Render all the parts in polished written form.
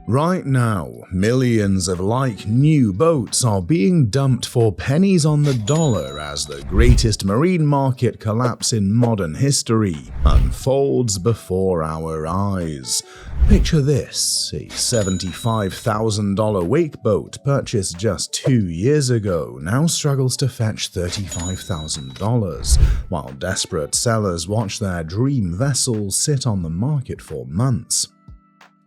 Right now, millions of like-new boats are being dumped for pennies on the dollar as the greatest marine market collapse in modern history unfolds before our eyes. Picture this: a $75,000 wake boat purchased just 2 years ago now struggles to fetch $35,000, while desperate sellers watch their dream vessels sit on the market for months.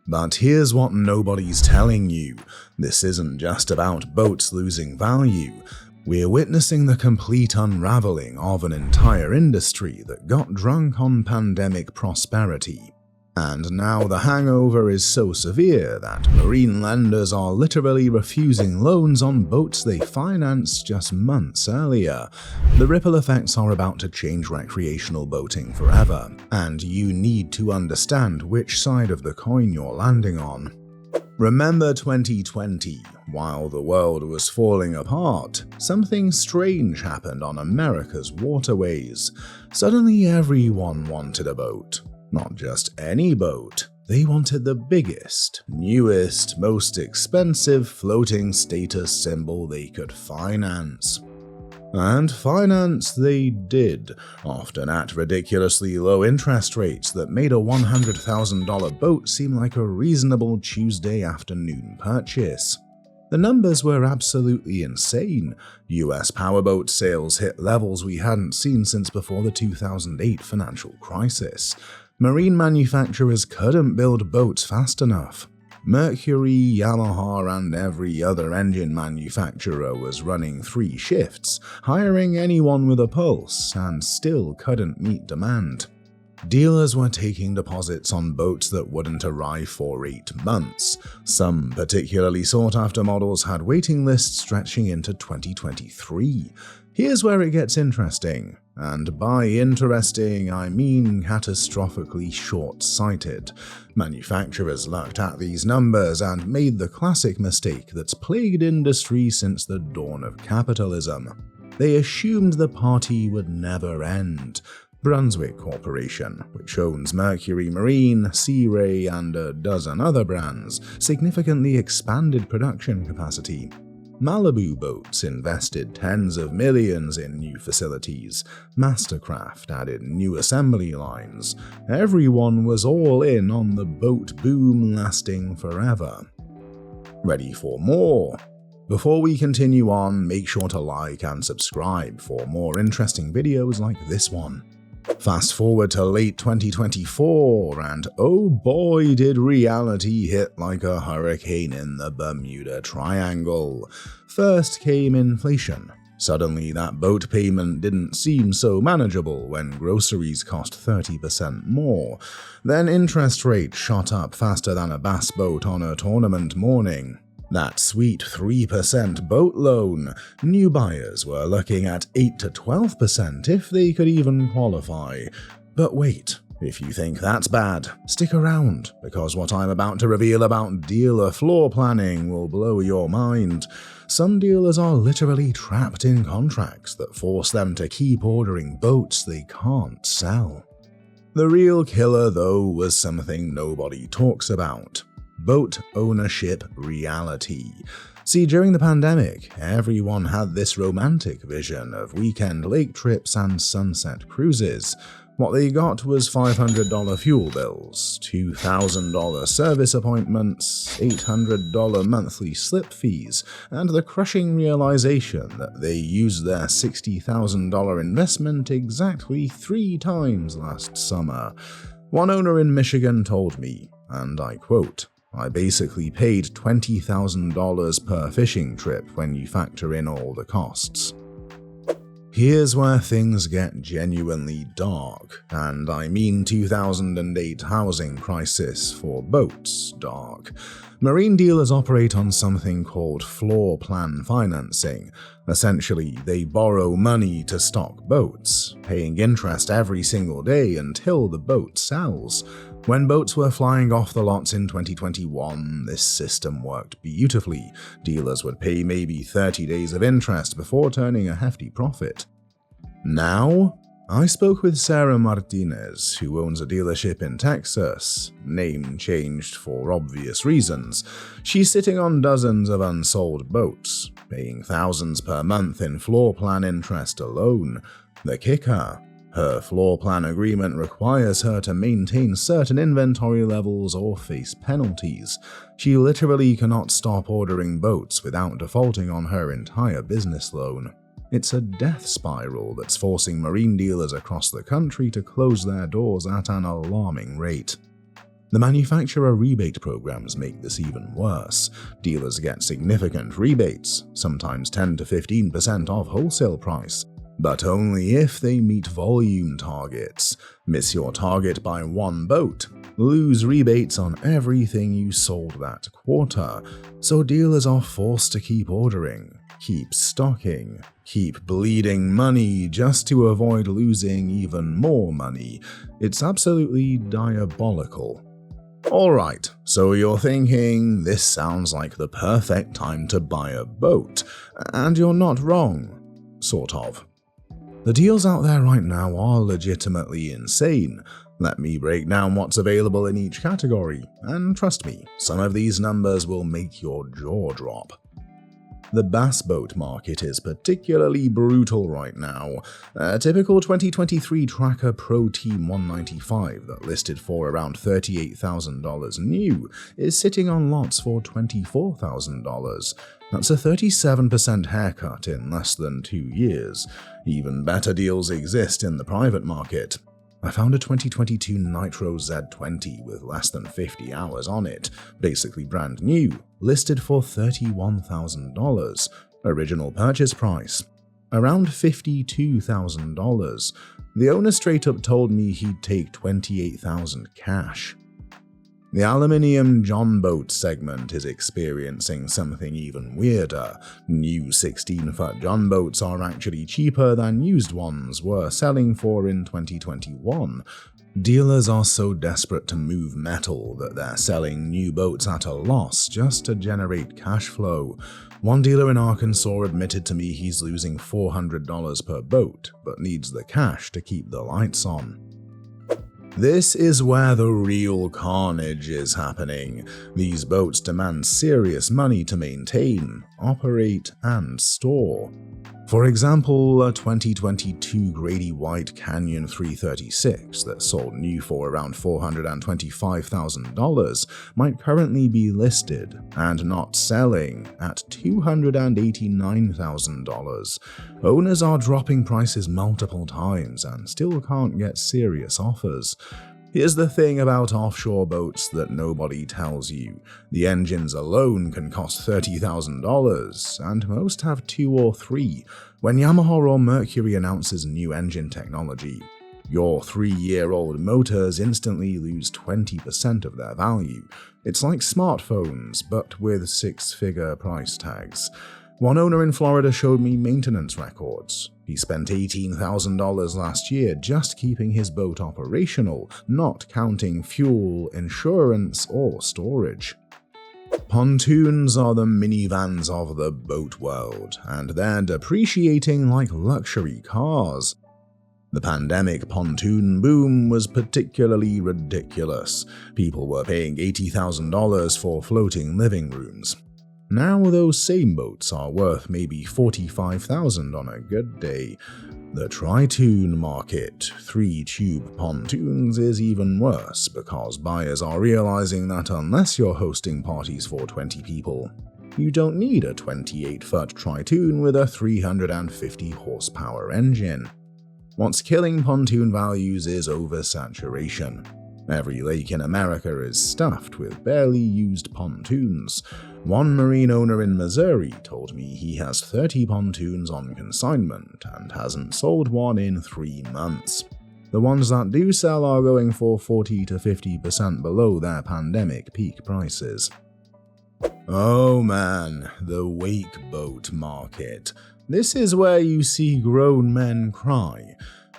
But here's what nobody's telling you: this isn't just about boats losing value. We're witnessing the complete unraveling of an entire industry that got drunk on pandemic prosperity. And now the hangover is so severe that marine lenders are literally refusing loans on boats they financed just months earlier. The ripple effects are about to change recreational boating forever, and you need to understand which side of the coin you're landing on. Remember 2020, while the world was falling apart, something strange happened on America's waterways. Suddenly everyone wanted a boat. Not just any boat. They wanted the biggest, newest, most expensive floating status symbol they could finance. And finance they did, often at ridiculously low interest rates that made a $100,000 boat seem like a reasonable Tuesday afternoon purchase. The numbers were absolutely insane. US powerboat sales hit levels we hadn't seen since before the 2008 financial crisis. Marine manufacturers couldn't build boats fast enough. Mercury, Yamaha, and every other engine manufacturer was running 3 shifts, hiring anyone with a pulse, and still couldn't meet demand. Dealers were taking deposits on boats that wouldn't arrive for 8 months. Some particularly sought-after models had waiting lists stretching into 2023. Here's where it gets interesting. And by interesting, I mean catastrophically short-sighted. Manufacturers looked at these numbers and made the classic mistake that's plagued industry since the dawn of capitalism. They assumed the party would never end. Brunswick Corporation, which owns Mercury Marine, Sea Ray, and a dozen other brands, significantly expanded production capacity. Malibu Boats invested tens of millions in new facilities. Mastercraft added new assembly lines. Everyone was all in on the boat boom lasting forever. Ready for more? Before we continue on, make sure to like and subscribe for more interesting videos like this one. Fast forward to late 2024, and oh boy did reality hit like a hurricane in the Bermuda Triangle. First came inflation. Suddenly that boat payment didn't seem so manageable when groceries cost 30% more. Then interest rates shot up faster than a bass boat on a tournament morning. That sweet 3% boat loan. New buyers were looking at 8 to 12% if they could even qualify. But wait, if you think that's bad, stick around, because what I'm about to reveal about dealer floor planning will blow your mind. Some dealers are literally trapped in contracts that force them to keep ordering boats they can't sell. The real killer, though, was something nobody talks about: boat ownership reality. See, during the pandemic, everyone had this romantic vision of weekend lake trips and sunset cruises. What they got was $500 fuel bills, $2,000 service appointments, $800 monthly slip fees, and the crushing realization that they used their $60,000 investment exactly 3 times last summer. One owner in Michigan told me, and I quote, "I basically paid $20,000 per fishing trip when you factor in all the costs." Here's where things get genuinely dark, and I mean 2008 housing crisis for boats dark. Marine dealers operate on something called floor plan financing. Essentially, they borrow money to stock boats, paying interest every single day until the boat sells. When boats were flying off the lots in 2021, this system worked beautifully. Dealers would pay maybe 30 days of interest before turning a hefty profit. Now, I spoke with Sarah Martinez, who owns a dealership in Texas, name changed for obvious reasons. She's sitting on dozens of unsold boats, paying thousands per month in floor plan interest alone. The kicker: her floor plan agreement requires her to maintain certain inventory levels or face penalties. She literally cannot stop ordering boats without defaulting on her entire business loan. It's a death spiral that's forcing marine dealers across the country to close their doors at an alarming rate. The manufacturer rebate programs make this even worse. Dealers get significant rebates, sometimes 10 to 15% off wholesale price, but only if they meet volume targets. Miss your target by one boat, lose rebates on everything you sold that quarter, so dealers are forced to keep ordering, keep stocking, keep bleeding money just to avoid losing even more money. It's absolutely diabolical. Alright, so you're thinking this sounds like the perfect time to buy a boat, and you're not wrong. Sort of. The deals out there right now are legitimately insane. Let me break down what's available in each category, and trust me, some of these numbers will make your jaw drop. The bass boat market is particularly brutal right now. A typical 2023 Tracker Pro Team 195 that listed for around $38,000 new is sitting on lots for $24,000. That's a 37% haircut in less than 2 years. Even better deals exist in the private market. I found a 2022 Nitro Z20 with less than 50 hours on it, basically brand new, listed for $31,000. Original purchase price: around $52,000. The owner straight up told me he'd take $28,000 cash. The aluminium John boat segment is experiencing something even weirder. New 16-foot John boats are actually cheaper than used ones were selling for in 2021. Dealers are so desperate to move metal that they're selling new boats at a loss just to generate cash flow. One dealer in Arkansas admitted to me he's losing $400 per boat, but needs the cash to keep the lights on. This is where the real carnage is happening. These boats demand serious money to maintain, operate, and store. For example, a 2022 Grady White Canyon 336 that sold new for around $425,000 might currently be listed and not selling at $289,000. Owners are dropping prices multiple times and still can't get serious offers. Here's the thing about offshore boats that nobody tells you. The engines alone can cost $30,000, and most have 2 or 3. When Yamaha or Mercury announces new engine technology, your 3-year-old motors instantly lose 20% of their value. It's like smartphones, but with 6-figure price tags. One owner in Florida showed me maintenance records. He spent $18,000 last year just keeping his boat operational, not counting fuel, insurance, or storage. Pontoons are the minivans of the boat world, and they're depreciating like luxury cars. The pandemic pontoon boom was particularly ridiculous. People were paying $80,000 for floating living rooms. Now those same boats are worth maybe $45,000 on a good day. The tri-toon market, 3-tube pontoons, is even worse because buyers are realizing that unless you're hosting parties for 20 people, you don't need a 28-foot tri-toon with a 350 horsepower engine. What's killing pontoon values is oversaturation. Every lake in America is stuffed with barely used pontoons. One marine owner in Missouri told me he has 30 pontoons on consignment and hasn't sold one in 3 months. The ones that do sell are going for 40 to 50% below their pandemic peak prices. Oh man, the wake boat market. This is where you see grown men cry.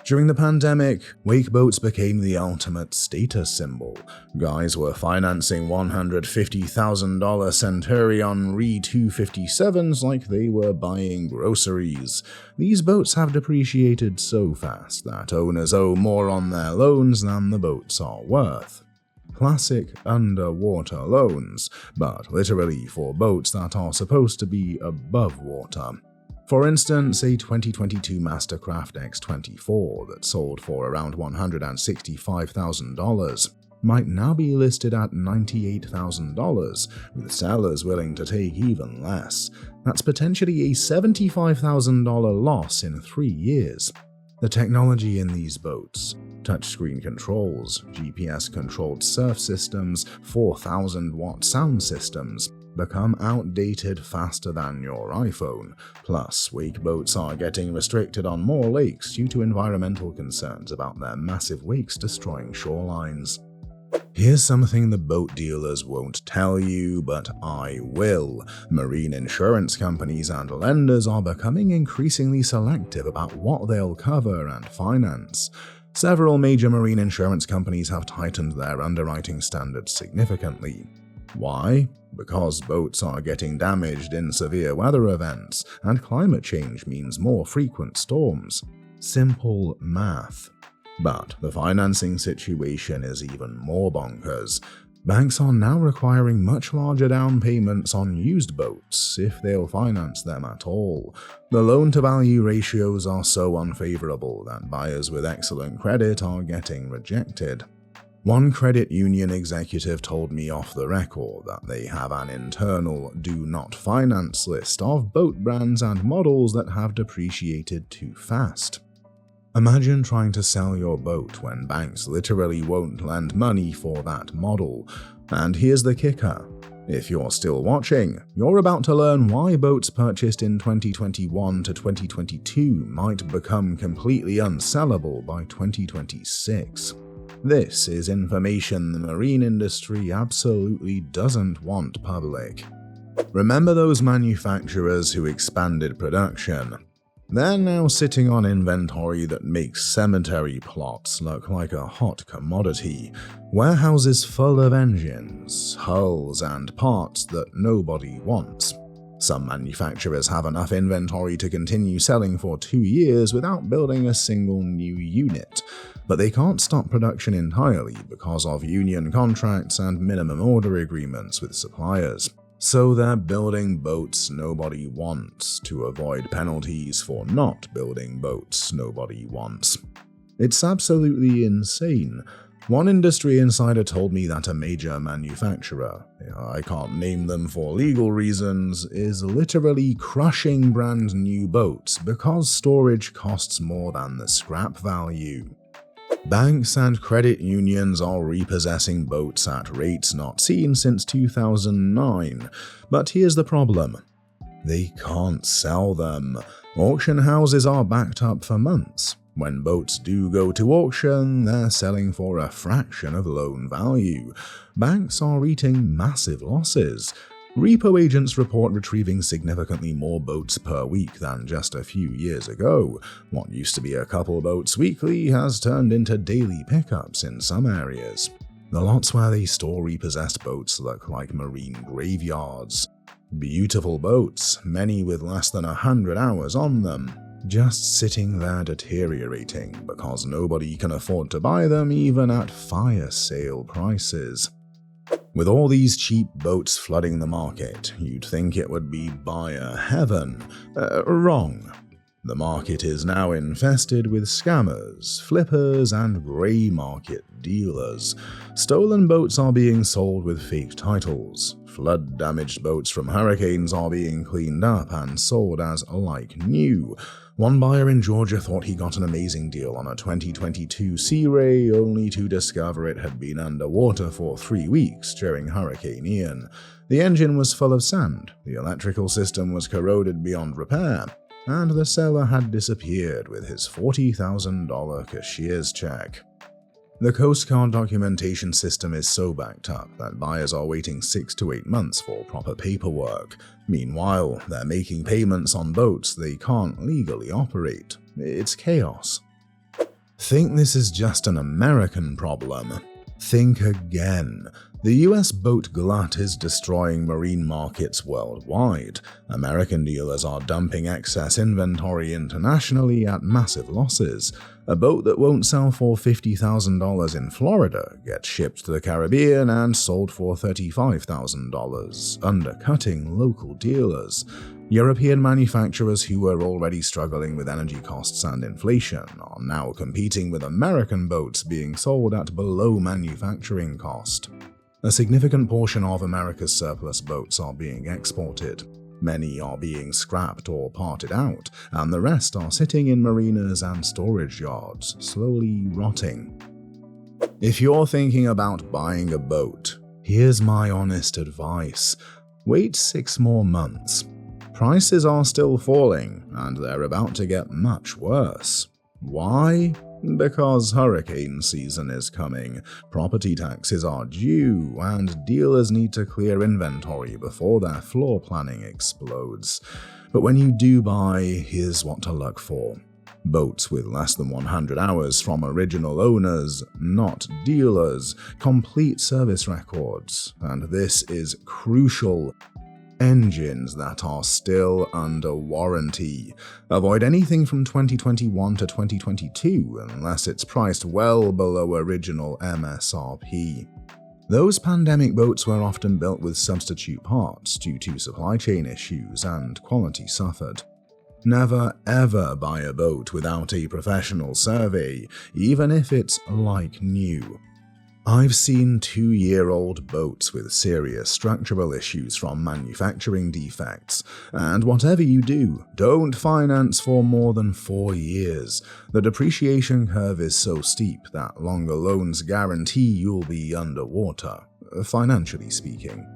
During the pandemic, wake boats became the ultimate status symbol. Guys were financing $150,000 Centurion Re 257s like they were buying groceries. These boats have depreciated so fast that owners owe more on their loans than the boats are worth. Classic underwater loans, but literally for boats that are supposed to be above water. For instance, a 2022 Mastercraft X24 that sold for around $165,000 might now be listed at $98,000, with sellers willing to take even less. That's potentially a $75,000 loss in 3 years. The technology in these boats, touchscreen controls, GPS-controlled surf systems, 4,000-watt sound systems, become outdated faster than your iPhone. Plus, wake boats are getting restricted on more lakes due to environmental concerns about their massive wakes destroying shorelines. Here's something the boat dealers won't tell you, but I will. Marine insurance companies and lenders are becoming increasingly selective about what they'll cover and finance. Several major marine insurance companies have tightened their underwriting standards significantly. Why? Because boats are getting damaged in severe weather events, and climate change means more frequent storms. Simple math. But the financing situation is even more bonkers. Banks are now requiring much larger down payments on used boats if they'll finance them at all. The loan-to-value ratios are so unfavorable that buyers with excellent credit are getting rejected. One credit union executive told me off the record that they have an internal do not finance list of boat brands and models that have depreciated too fast. Imagine trying to sell your boat when banks literally won't lend money for that model. And here's the kicker. If you're still watching, you're about to learn why boats purchased in 2021 to 2022 might become completely unsellable by 2026. This is information the marine industry absolutely doesn't want public. Remember those manufacturers who expanded production? They're now sitting on inventory that makes cemetery plots look like a hot commodity, warehouses full of engines, hulls, and parts that nobody wants. Some manufacturers have enough inventory to continue selling for 2 years without building a single new unit, but they can't stop production entirely because of union contracts and minimum order agreements with suppliers. So they're building boats nobody wants to avoid penalties for not building boats nobody wants. It's absolutely insane. One industry insider told me that a major manufacturer, I can't name them for legal reasons, is literally crushing brand new boats because storage costs more than the scrap value. Banks and credit unions are repossessing boats at rates not seen since 2009, but here's the problem. They can't sell them. Auction houses are backed up for months. When boats do go to auction, they're selling for a fraction of loan value. Banks are eating massive losses. Repo agents report retrieving significantly more boats per week than just a few years ago. What used to be a couple boats weekly has turned into daily pickups in some areas. The lots where they store repossessed boats look like marine graveyards. Beautiful boats, many with less than 100 hours on them, just sitting there deteriorating because nobody can afford to buy them even at fire sale prices. With all these cheap boats flooding the market, you'd think it would be buyer heaven. Wrong. The market is now infested with scammers, flippers, and grey market dealers. Stolen boats are being sold with fake titles. Flood-damaged boats from hurricanes are being cleaned up and sold as like new. One buyer in Georgia thought he got an amazing deal on a 2022 Sea Ray, only to discover it had been underwater for 3 weeks during Hurricane Ian. The engine was full of sand, the electrical system was corroded beyond repair, and the seller had disappeared with his $40,000 cashier's check. The Coast Guard documentation system is so backed up that buyers are waiting 6 to 8 months for proper paperwork. Meanwhile, they're making payments on boats they can't legally operate. It's chaos. Think this is just an American problem? Think again. The US boat glut is destroying marine markets worldwide. American dealers are dumping excess inventory internationally at massive losses. A boat that won't sell for $50,000 in Florida gets shipped to the Caribbean and sold for $35,000, undercutting local dealers. European manufacturers who were already struggling with energy costs and inflation are now competing with American boats being sold at below manufacturing cost. A significant portion of America's surplus boats are being exported. Many are being scrapped or parted out, and the rest are sitting in marinas and storage yards, slowly rotting. If you're thinking about buying a boat, here's my honest advice. Wait 6 more months. Prices are still falling, and they're about to get much worse. Why? Because hurricane season is coming, property taxes are due, and dealers need to clear inventory before their floor planning explodes. But when you do buy, here's what to look for. Boats with less than 100 hours from original owners, not dealers, complete service records, and this is crucial. Engines that are still under warranty. Avoid anything from 2021 to 2022 unless it's priced well below original MSRP. Those pandemic boats were often built with substitute parts due to supply chain issues, and quality suffered. Never ever buy a boat without a professional survey, even if it's like new. I've seen 2-year-old boats with serious structural issues from manufacturing defects, and whatever you do, don't finance for more than 4 years. The depreciation curve is so steep that longer loans guarantee you'll be underwater, financially speaking.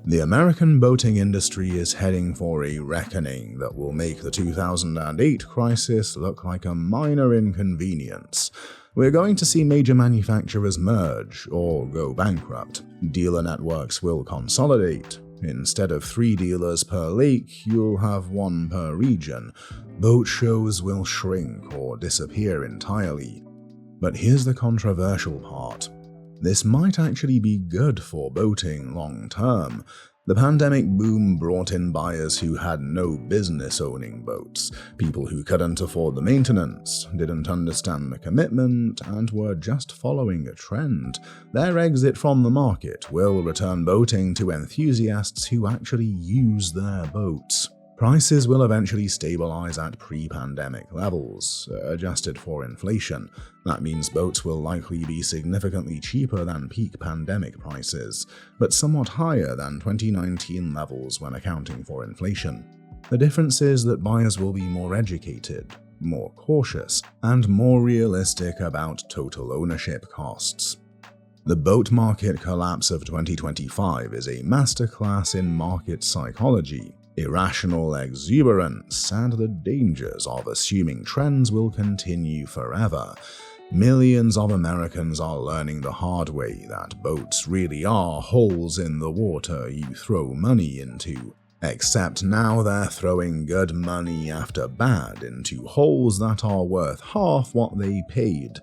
The American boating industry is heading for a reckoning that will make the 2008 crisis look like a minor inconvenience. We're going to see major manufacturers merge or go bankrupt. Dealer networks will consolidate. Instead of 3 dealers per lake, you'll have 1 per region. Boat shows will shrink or disappear entirely. But here's the controversial part. This might actually be good for boating long term. The pandemic boom brought in buyers who had no business owning boats, people who couldn't afford the maintenance, didn't understand the commitment, and were just following a trend. Their exit from the market will return boating to enthusiasts who actually use their boats. Prices will eventually stabilize at pre-pandemic levels, adjusted for inflation. That means boats will likely be significantly cheaper than peak pandemic prices, but somewhat higher than 2019 levels when accounting for inflation. The difference is that buyers will be more educated, more cautious, and more realistic about total ownership costs. The boat market collapse of 2025 is a masterclass in market psychology, irrational exuberance, and the dangers of assuming trends will continue forever. Millions of Americans are learning the hard way that boats really are holes in the water you throw money into. Except now they're throwing good money after bad into holes that are worth half what they paid.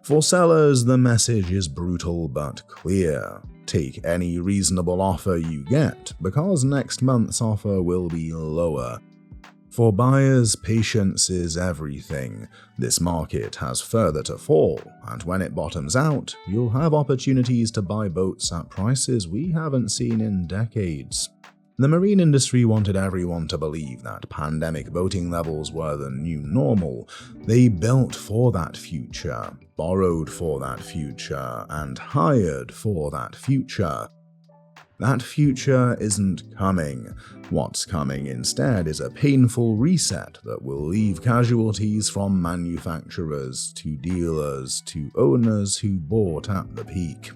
For sellers, the message is brutal but clear. Take any reasonable offer you get, because next month's offer will be lower. For buyers, patience is everything. This market has further to fall, and when it bottoms out, you'll have opportunities to buy boats at prices we haven't seen in decades. The marine industry wanted everyone to believe that pandemic boating levels were the new normal. They built for that future, borrowed for that future, and hired for that future. That future isn't coming. What's coming instead is a painful reset that will leave casualties from manufacturers to dealers to owners who bought at the peak.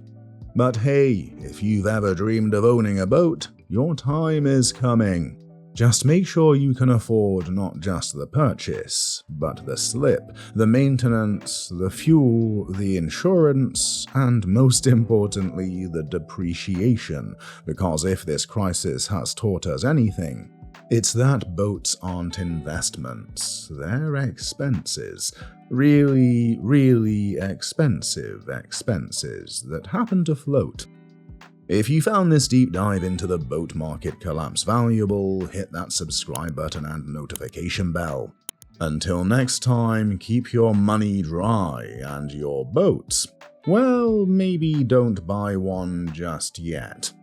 But hey, if you've ever dreamed of owning a boat, your time is coming. Just make sure you can afford not just the purchase, but the slip, the maintenance, the fuel, the insurance, and most importantly, the depreciation, because if this crisis has taught us anything, It's that boats aren't investments, they're expenses. Really, really expensive expenses that happen to float. If you found this deep dive into the boat market collapse valuable, hit that subscribe button and notification bell. Until next time, keep your money dry and your boats, well, maybe don't buy one just yet.